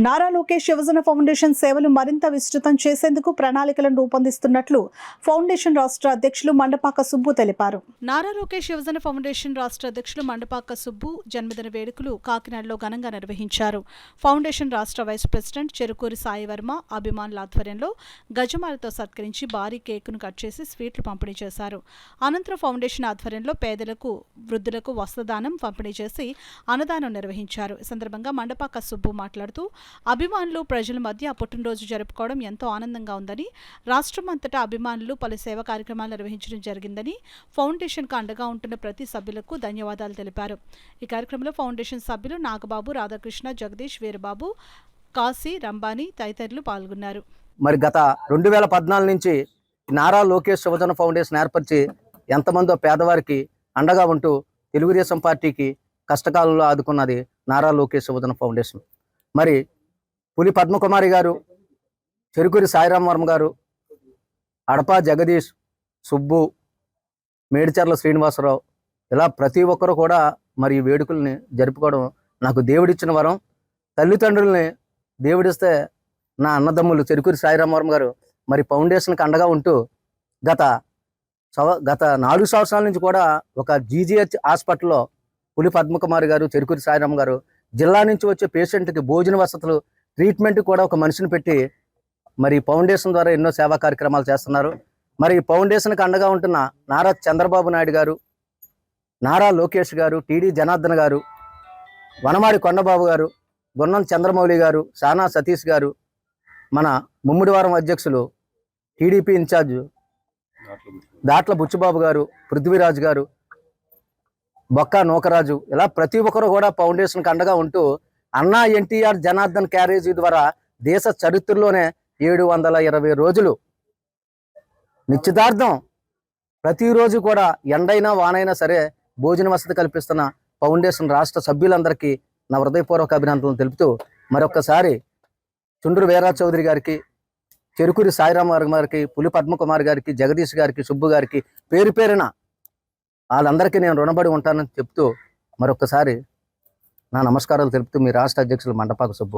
నారా లోకేష్ యువజన ఫౌండేషన్ సేవలు మరింత విస్తృతం చేసేందుకు ప్రణాళికలను రూపొందిస్తున్నట్లు ఫౌండేషన్ రాష్ట్ర అధ్యక్షులు మండపాక సుబ్బు తెలిపారు. నారా లోకేష్ యువజన ఫౌండేషన్ రాష్ట్ర అధ్యక్షులు మండపాక సుబ్బు జన్మదిన వేడుకలు కాకినాడలో ఘనంగా నిర్వహించారు. ఫౌండేషన్ రాష్ట్ర వైస్ ప్రెసిడెంట్ చెరుకూరి సాయి వర్మ అభిమానుల ఆధ్వర్యంలో గజమాలతో సత్కరించి భారీ కేకును కట్ చేసి స్వీట్లు పంపిణీ చేశారు. అనంతరం ఫౌండేషన్ ఆధ్వర్యంలో పేదలకు, వృద్ధులకు వస్త్రదానం పంపిణీ చేసి అన్నదానం నిర్వహించారు. ఈ సందర్భంగా మండపాక సుబ్బు మాట్లాడుతూ అభిమానులు ప్రజల మధ్య పుట్టినరోజు జరుపుకోవడం ఎంతో ఆనందంగా ఉందని, రాష్ట్రం అంతటా అభిమానులు పలు సేవా కార్యక్రమాలు నిర్వహించడం జరిగిందని, ఫౌండేషన్కు అండగా ఉంటున్న ప్రతి సభ్యులకు ధన్యవాదాలు తెలిపారు. ఈ కార్యక్రమంలో ఫౌండేషన్ సభ్యులు నాగబాబు, రాధాకృష్ణ, జగదీష్, వీరబాబు, కాశీ, రంబానీ తదితరులు పాల్గొన్నారు. మరి గత 2014 నుంచి నారా లోకేష్ యువజన ఫౌండేషన్ ఏర్పరిచి ఎంతమందో పేదవారికి అండగా ఉంటూ తెలుగుదేశం పార్టీకి కష్టకాలంలో ఆదుకున్నది నారా లోకేష్ యువజన ఫౌండేషన్. మరి పులి పద్మకుమారి గారు, చెరుకూరి సాయిరాం వర్మ గారు, అడపా జగదీష్, సుబ్బు, మేడిచర్ల శ్రీనివాసరావు, ఇలా ప్రతి ఒక్కరు కూడా మరి ఈ వేడుకల్ని జరుపుకోవడం నాకు దేవుడిచ్చిన వరం. తల్లిదండ్రుల్ని దేవుడిస్తే నా అన్నదమ్ములు చెరుకూరి సాయిరాం వర్మ గారు మరి ఫౌండేషన్కి అండగా ఉంటూ గత 4 సంవత్సరాల నుంచి కూడా ఒక జీజీహెచ్ హాస్పిటల్లో పులి పద్మకుమారి గారు, చెరుకూరి సాయిరాం గారు జిల్లా నుంచి వచ్చే పేషెంట్కి భోజన వసతులు, ట్రీట్మెంట్ కూడా ఒక మనిషిని పెట్టి మరి ఫౌండేషన్ ద్వారా ఎన్నో సేవా కార్యక్రమాలు చేస్తున్నారు. మరి ఫౌండేషన్కి అండగా ఉంటున్న నారా చంద్రబాబు నాయుడు గారు, నారా లోకేష్ గారు, టీడీ జనార్దన్ గారు, వనమాడి కొండబాబు గారు, గున్నం చంద్రమౌళి గారు, సానా సతీష్ గారు, మన ముమ్మిడివారం అధ్యక్షులు టీడీపీ ఇన్ఛార్జ్ దాట్ల బుచ్చిబాబు గారు, పృథ్వీరాజు గారు, బొక్క నూకరాజు, ఇలా ప్రతి ఒక్కరు కూడా ఫౌండేషన్కి అండగా ఉంటూ అన్నా ఎన్టీఆర్ జనార్దన్ క్యారేజీ ద్వారా దేశ చరిత్రలోనే 720 రోజులు నిశ్చితార్థం ప్రతిరోజు కూడా ఎండైనా వానైనా సరే భోజన వసతి కల్పిస్తున్న ఫౌండేషన్ రాష్ట్ర సభ్యులందరికీ నా హృదయపూర్వక అభినందనలు తెలుపుతూ మరొక్కసారి చుండ్రు వీరా చౌదరి గారికి, చెరుకూరి సాయిరాం గారికి, పులి పద్మకుమార్ గారికి, జగదీష్ గారికి, సుబ్బు గారికి పేరు పేరున వాళ్ళందరికీ నేను రుణపడి ఉంటానని చెప్తూ మరొకసారి నా నమస్కారాలు తెలుపుతూ మీ రాష్ట్ర అధ్యక్షులు మండపాక సుబ్బు.